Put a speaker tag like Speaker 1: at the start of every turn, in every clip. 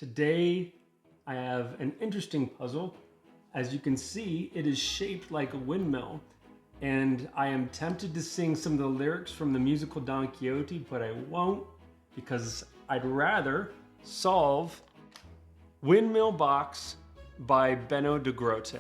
Speaker 1: Today I have an interesting puzzle. As you can see, it is shaped like a windmill, and I am tempted to sing some of the lyrics from the musical Don Quixote, but I won't because I'd rather solve Windmill Box by Benno de Grote.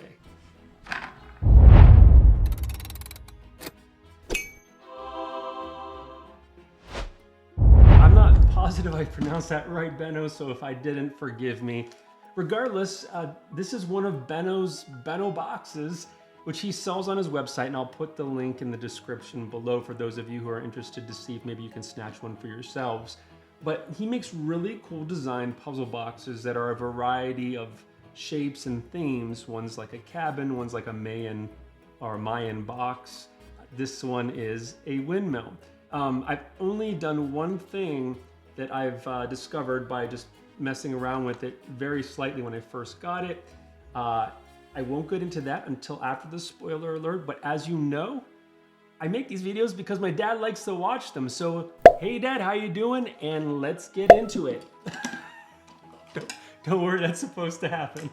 Speaker 1: I'm not positive I pronounced that right, Benno, so if I didn't, forgive me. Regardless, this is one of Benno's Benno boxes, which he sells on his website, and I'll put the link in the description below for those of you who are interested to see if maybe you can snatch one for yourselves. But he makes really cool design puzzle boxes that are a variety of shapes and themes. One's like a cabin, one's like a Mayan box. This one is a windmill. I've only done one thing that I've discovered by just messing around with it very slightly when I first got it. I won't get into that until after the spoiler alert, but as you know, I make these videos because my dad likes to watch them. So, hey Dad, how you doing? And let's get into it. Don't worry, that's supposed to happen.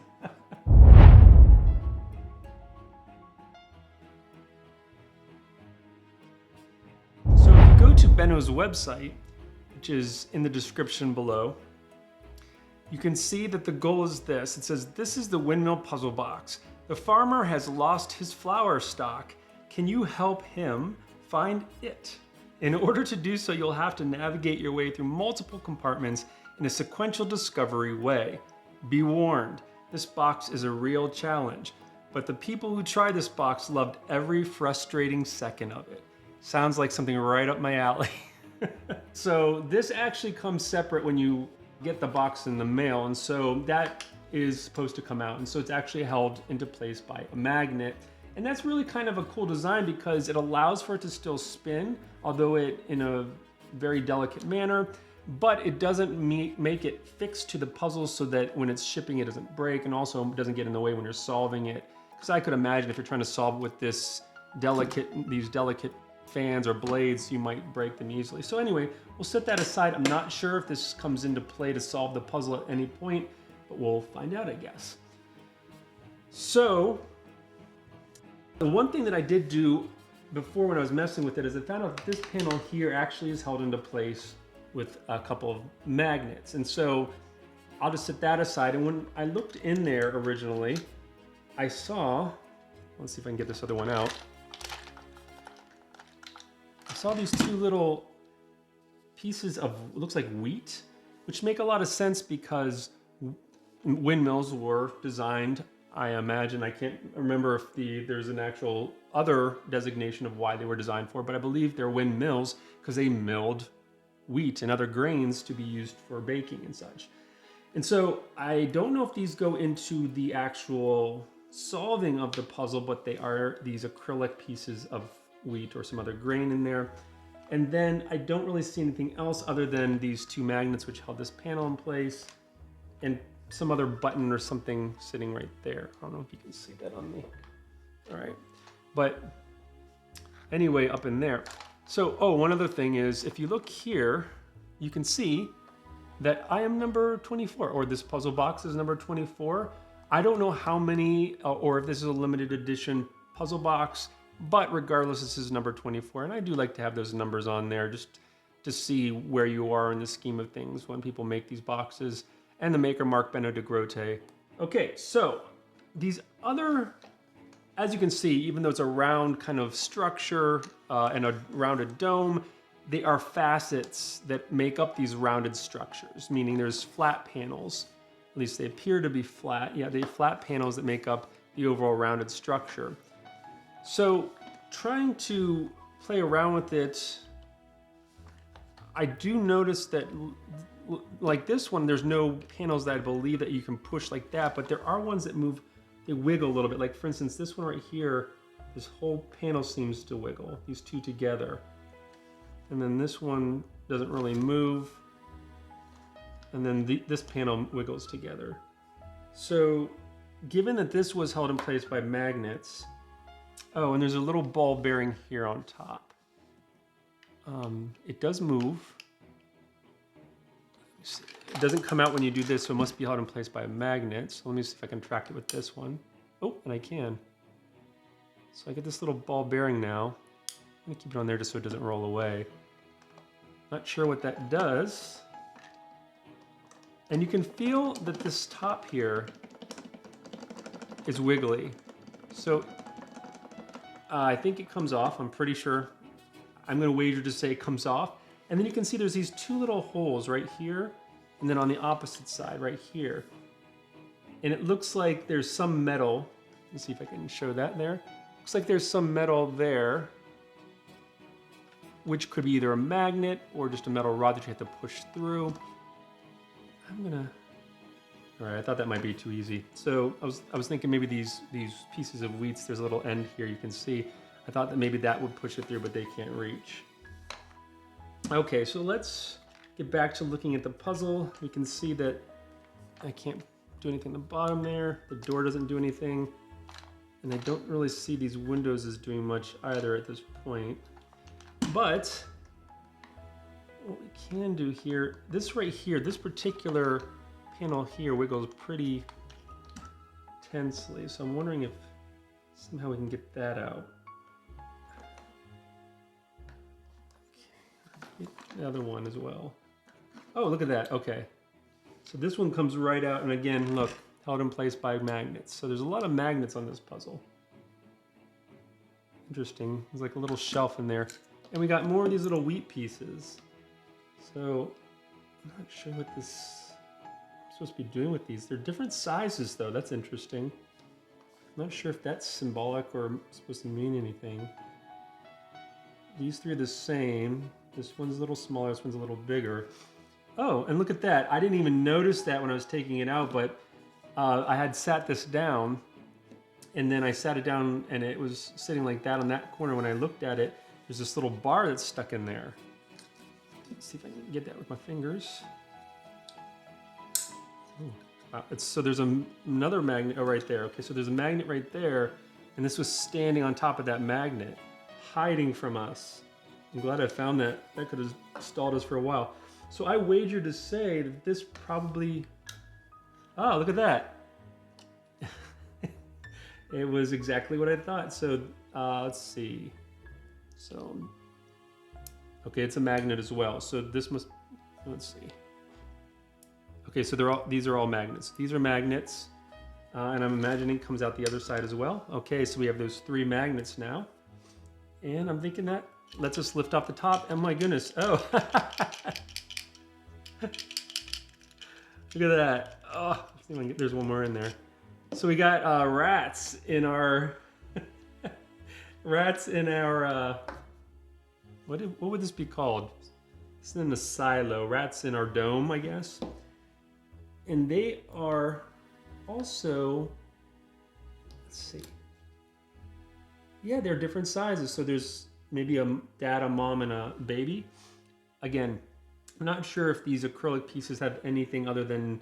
Speaker 1: So if you go to Benno's website, which is in the description below, you can see that the goal is this. It says, "This is the windmill puzzle box. The farmer has lost his flour stock. Can you help him find it? In order to do so, you'll have to navigate your way through multiple compartments in a sequential discovery way. Be warned, this box is a real challenge, but the people who tried this box loved every frustrating second of it." Sounds like something right up my alley. So this actually comes separate when you get the box in the mail, and so that is supposed to come out, and so it's actually held into place by a magnet. And that's really kind of a cool design because it allows for it to still spin, although it in a very delicate manner, but it doesn't make it fixed to the puzzle so that when it's shipping it doesn't break, and also doesn't get in the way when you're solving it. Because I could imagine if you're trying to solve it with these delicate fans or blades, you might break them easily. So anyway, we'll set that aside. I'm not sure if this comes into play to solve the puzzle at any point, but we'll find out, I guess. So the one thing that I did do before when I was messing with it is I found out that this panel here actually is held into place with a couple of magnets. And so I'll just set that aside. And when I looked in there originally, I saw, let's see if I can get this other one out. I saw these two little pieces of, looks like wheat, which make a lot of sense because windmills were designed, I imagine, I can't remember if there's an actual other designation of why they were designed for, but I believe they're windmills because they milled wheat and other grains to be used for baking and such. And so I don't know if these go into the actual solving of the puzzle, but they are these acrylic pieces of wheat or some other grain in there. And then I don't really see anything else other than these two magnets which held this panel in place, and some other button or something sitting right there. I don't know if you can see that on me. All right, but anyway, up in there. So, one other thing is, if you look here, you can see that I am number 24, or this puzzle box is number 24. I don't know how many, or if this is a limited edition puzzle box, but regardless, this is number 24, and I do like to have those numbers on there just to see where you are in the scheme of things when people make these boxes. And the maker, Mark Benno de Grote. Okay, so these other, as you can see, even though it's a round kind of structure and a rounded dome, they are facets that make up these rounded structures, meaning there's flat panels. At least they appear to be flat. Yeah, they're flat panels that make up the overall rounded structure. So trying to play around with it, I do notice that like this one, there's no panels that I believe that you can push like that, but there are ones that move, they wiggle a little bit. Like for instance, this one right here, this whole panel seems to wiggle, these two together. And then this one doesn't really move. And then this panel wiggles together. So given that this was held in place by magnets, and there's a little ball bearing here on top. It does move. Let me see. It doesn't come out when you do this, so it must be held in place by a magnet. So let me see if I can track it with this one. Oh, and I can. So I get this little ball bearing now. I'm gonna keep it on there just so it doesn't roll away. Not sure what that does. And you can feel that this top here is wiggly. So I think it comes off. I'm pretty sure. I'm gonna wager to say it comes off. And then you can see there's these two little holes right here, and then on the opposite side right here. And it looks like there's some metal. Let's see if I can show that there. Looks like there's some metal there, which could be either a magnet or just a metal rod that you have to push through. All right, I thought that might be too easy. So I was thinking maybe these pieces of wheats, there's a little end here you can see. I thought that maybe that would push it through, but they can't reach. Okay, so let's get back to looking at the puzzle. We can see that I can't do anything at the bottom there. The door doesn't do anything. And I don't really see these windows as doing much either at this point. But what we can do here, this right here, this particular panel here wiggles pretty tensely. So I'm wondering if somehow we can get that out. Okay. The other one as well. Oh, look at that. Okay. So this one comes right out, and again, look, held in place by magnets. So there's a lot of magnets on this puzzle. Interesting. There's like a little shelf in there. And we got more of these little wheat pieces. So I'm not sure what this I'm supposed to be doing with these. They're different sizes though. That's interesting. I'm not sure if that's symbolic or supposed to mean anything. These three are the same. This one's a little smaller, this one's a little bigger. Oh, and look at that. I didn't even notice that when I was taking it out, but I had sat this down, and then I sat it down and it was sitting like that on that corner. When I looked at it, there's this little bar that's stuck in there. Let's see if I can get that with my fingers. Wow. So there's another magnet, oh, right there. Okay, so there's a magnet right there, and this was standing on top of that magnet, hiding from us. I'm glad I found that. That could have stalled us for a while. So I wager to say that this probably, oh, look at that. It was exactly what I thought. So let's see. So, okay, it's a magnet as well. So this must, let's see. Okay, so these are all magnets. These are magnets, and I'm imagining it comes out the other side as well. Okay, so we have those three magnets now. And I'm thinking that lets us lift off the top. And my goodness, oh. Look at that. Oh, there's one more in there. So we got rats in our what would this be called? This is in the silo. Rats in our dome, I guess. And they are also, let's see. Yeah, they're different sizes. So there's maybe a dad, a mom, and a baby. Again, I'm not sure if these acrylic pieces have anything other than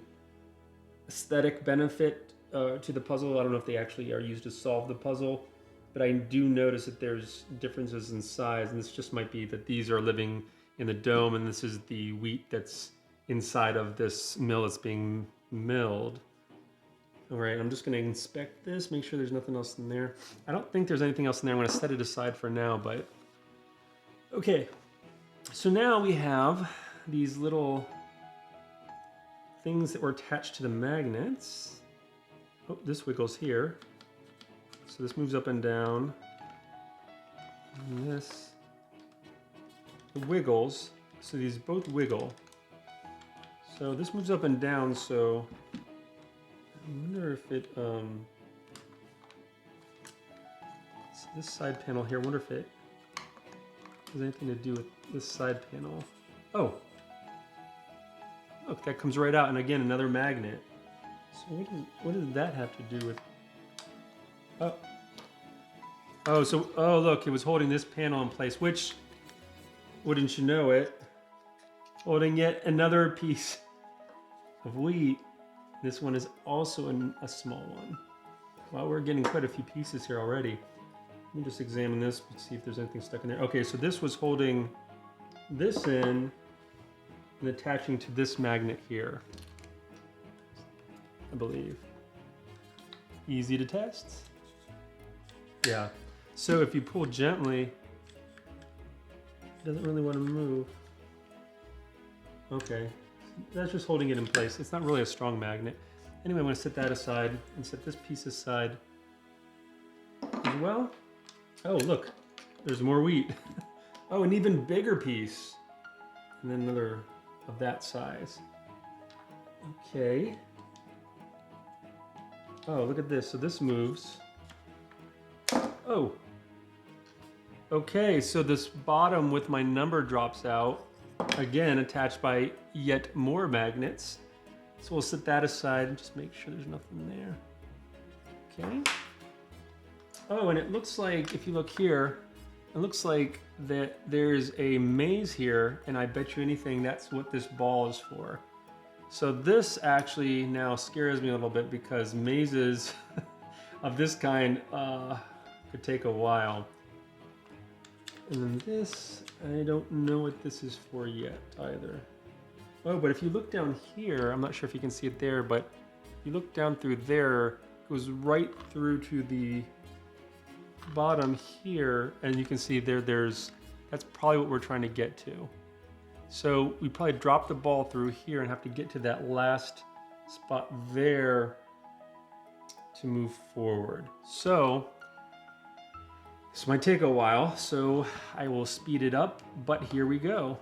Speaker 1: aesthetic benefit to the puzzle. I don't know if they actually are used to solve the puzzle, but I do notice that there's differences in size, and this just might be that these are living in the dome, and this is the wheat that's inside of this mill that's being milled. All right, I'm just gonna inspect this, make sure there's nothing else in there. I don't think there's anything else in there. I'm gonna set it aside for now, but okay. So now we have these little things that were attached to the magnets. Oh, this wiggles here. So this moves up and down. And this wiggles. So these both wiggle. So this moves up and down, so I wonder if it, so this side panel here, I wonder if it has anything to do with this side panel. Oh, look, that comes right out, and again, another magnet. So what does that have to do with, oh, look, it was holding this panel in place, which, wouldn't you know it, holding yet another piece of wheat. This one is also a small one. Wow, we're getting quite a few pieces here already. Let me just examine this and see if there's anything stuck in there. Okay, so this was holding this in, and attaching to this magnet here, I believe. Easy to test. Yeah. So if you pull gently, it doesn't really want to move. Okay. That's just holding it in place. It's not really a strong magnet. Anyway, I'm going to set that aside and set this piece aside as well. Oh, look. There's more wheat. Oh, an even bigger piece. And then another of that size. Okay. Oh, look at this. So this moves. Oh. Okay, so this bottom with my number drops out. Again, attached by yet more magnets. So we'll set that aside and just make sure there's nothing there. Okay. Oh, and it looks like, if you look here, it looks like that there's a maze here, and I bet you anything that's what this ball is for. So this actually now scares me a little bit because mazes of this kind could take a while. And then this, I don't know what this is for yet either. Oh, but if you look down here, I'm not sure if you can see it there, but if you look down through there, it goes right through to the bottom here, and you can see that's probably what we're trying to get to. So we probably drop the ball through here and have to get to that last spot there to move forward. So this might take a while, so I will speed it up, but here we go.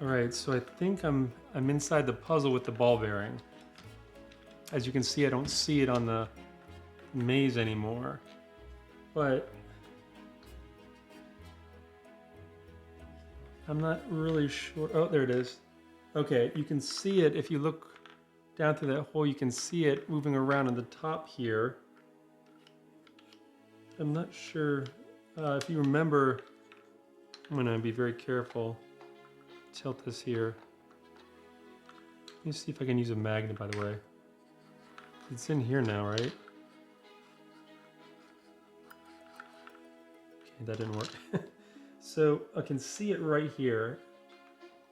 Speaker 1: All right, so I think I'm inside the puzzle with the ball bearing. As you can see, I don't see it on the maze anymore, but I'm not really sure. Oh, there it is. Okay, you can see it. If you look down through that hole, you can see it moving around on the top here. I'm not sure. If you remember, I'm gonna be very careful. Tilt this here. Let me see if I can use a magnet, by the way. It's in here now, right? Okay, that didn't work. So I can see it right here.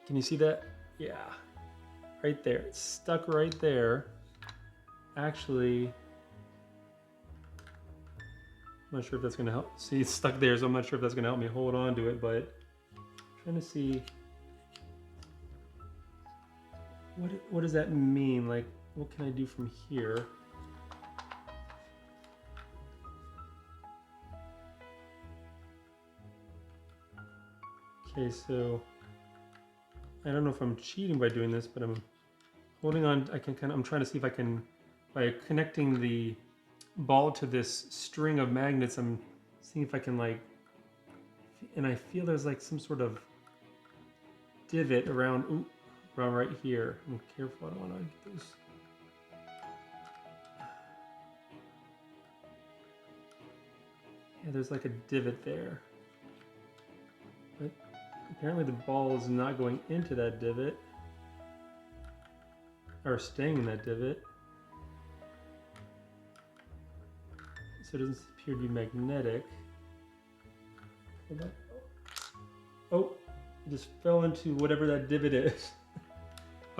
Speaker 1: Can you see that? Yeah, right there. It's stuck right there. Actually, I'm not sure if that's gonna help. See, it's stuck there, so I'm not sure if that's gonna help me hold on to it, but I'm trying to see. What does that mean? Like, what can I do from here? Okay, so I don't know if I'm cheating by doing this, but I'm holding on. I'm trying to see if I can, by connecting the ball to this string of magnets, I'm seeing if I can and I feel there's like some sort of divot around right here. I'm careful, I don't want to get those. Yeah, there's like a divot there. But apparently the ball is not going into that divot. Or staying in that divot. So it doesn't appear to be magnetic. Oh, it just fell into whatever that divot is.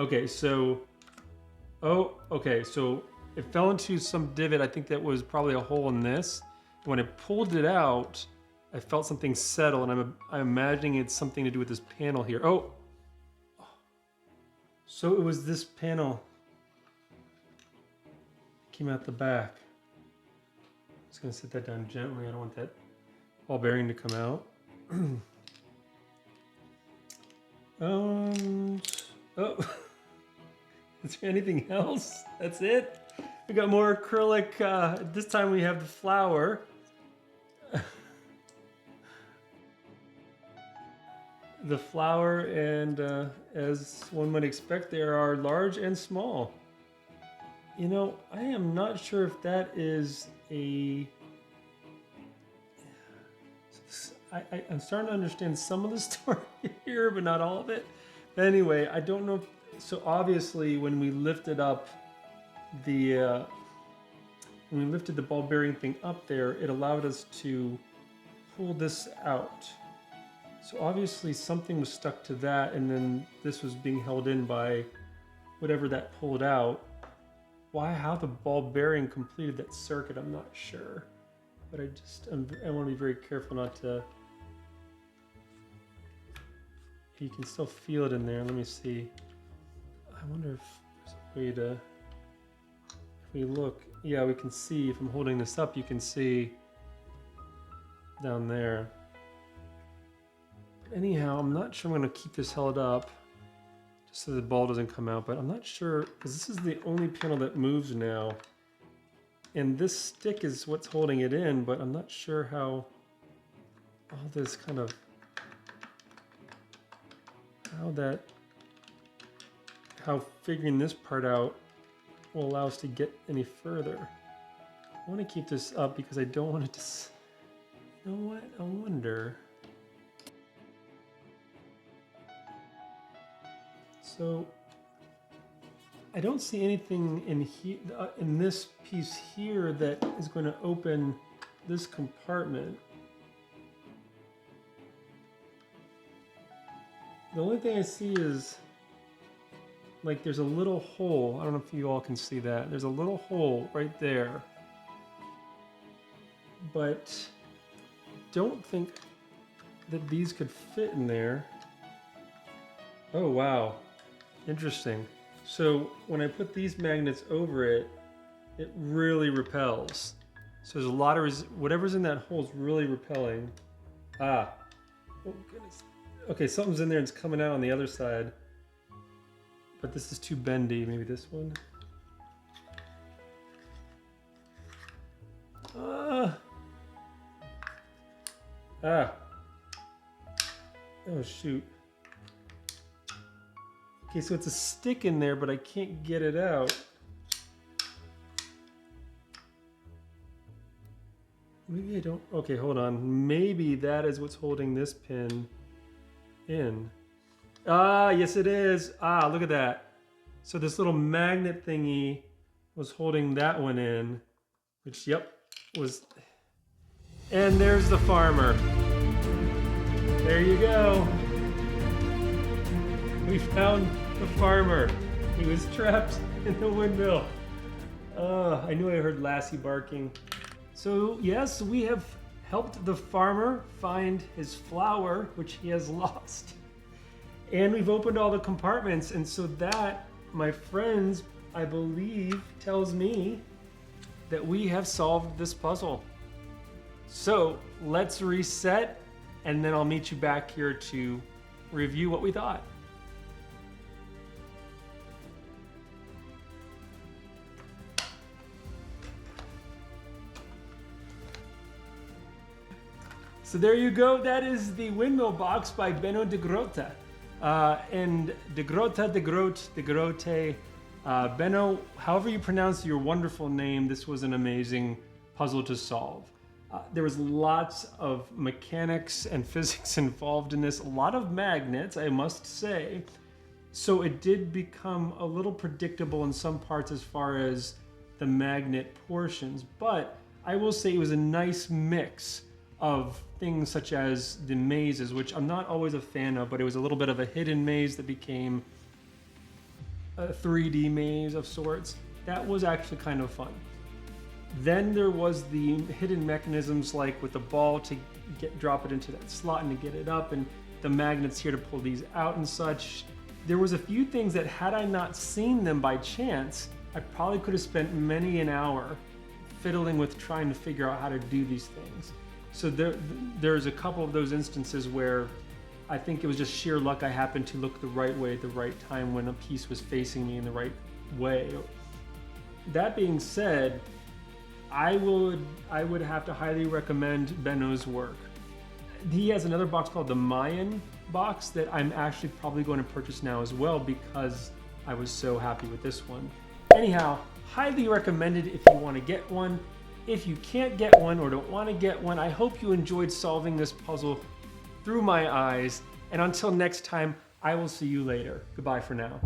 Speaker 1: Okay, so, okay, so it fell into some divot. I think that was probably a hole in this. When I pulled it out, I felt something settle, and I'm imagining it's something to do with this panel here. Oh, so it was this panel. Came out the back. I'm just gonna set that down gently. I don't want that ball bearing to come out. Oh. Is there anything else? That's it? We got more acrylic. This time we have the flower. The flower, and as one might expect, there are large and small. You know, I am not sure if that is a... I'm starting to understand some of the story here, but not all of it. But anyway, I don't know. So obviously, when we lifted up the when we lifted the ball bearing thing up there, it allowed us to pull this out. So obviously something was stuck to that, and then this was being held in by whatever that pulled out. How the ball bearing completed that circuit, I'm not sure. But I want to be very careful not to... You can still feel it in there. Let me see. I wonder if there's a way to... If we look, yeah, we can see, if I'm holding this up, you can see down there. But anyhow, I'm not sure I'm going to keep this held up just so the ball doesn't come out, but I'm not sure, because this is the only panel that moves now. And this stick is what's holding it in, but I'm not sure how all this kind of, how figuring this part out will allow us to get any further. I want to keep this up because I don't want it to, you know what, I wonder. So, I don't see anything in here, in this piece here that is going to open this compartment. The only thing I see is, like, there's a little hole. I don't know if you all can see that. There's a little hole right there. But don't think that these could fit in there. Oh, wow. Interesting. So when I put these magnets over it, it really repels. So there's a lot of, whatever's in that hole is really repelling. Ah, oh goodness. Okay, something's in there and it's coming out on the other side. But this is too bendy, maybe this one. Oh shoot. Okay, so it's a stick in there, but I can't get it out. Maybe I don't, okay, hold on. Maybe that is what's holding this pin in. Ah, yes it is. Ah, look at that. So this little magnet thingy was holding that one in, which, yep, was, and there's the farmer. There you go. We found the farmer. He was trapped in the windmill. I knew I heard Lassie barking. So yes, we have helped the farmer find his flower, which he has lost. And we've opened all the compartments. And so that, my friends, I believe tells me that we have solved this puzzle. So let's reset, and then I'll meet you back here to review what we thought. So there you go. That is the Windmill box by Benno de Grote. And de Grote. Benno, however you pronounce your wonderful name, this was an amazing puzzle to solve. There was lots of mechanics and physics involved in this, a lot of magnets, I must say. So it did become a little predictable in some parts as far as the magnet portions, but I will say it was a nice mix of things such as the mazes, which I'm not always a fan of, but it was a little bit of a hidden maze that became a 3D maze of sorts. That was actually kind of fun. Then there was the hidden mechanisms, like with the ball to drop it into that slot and to get it up, and the magnets here to pull these out and such. There was a few things that, had I not seen them by chance, I probably could have spent many an hour fiddling with trying to figure out how to do these things. So there's a couple of those instances where I think it was just sheer luck. I happened to look the right way at the right time when a piece was facing me in the right way. That being said, I would have to highly recommend Benno's work. He has another box called the Mayan box that I'm actually probably going to purchase now as well because I was so happy with this one. Anyhow, highly recommended if you want to get one. If you can't get one or don't want to get one, I hope you enjoyed solving this puzzle through my eyes. And until next time, I will see you later. Goodbye for now.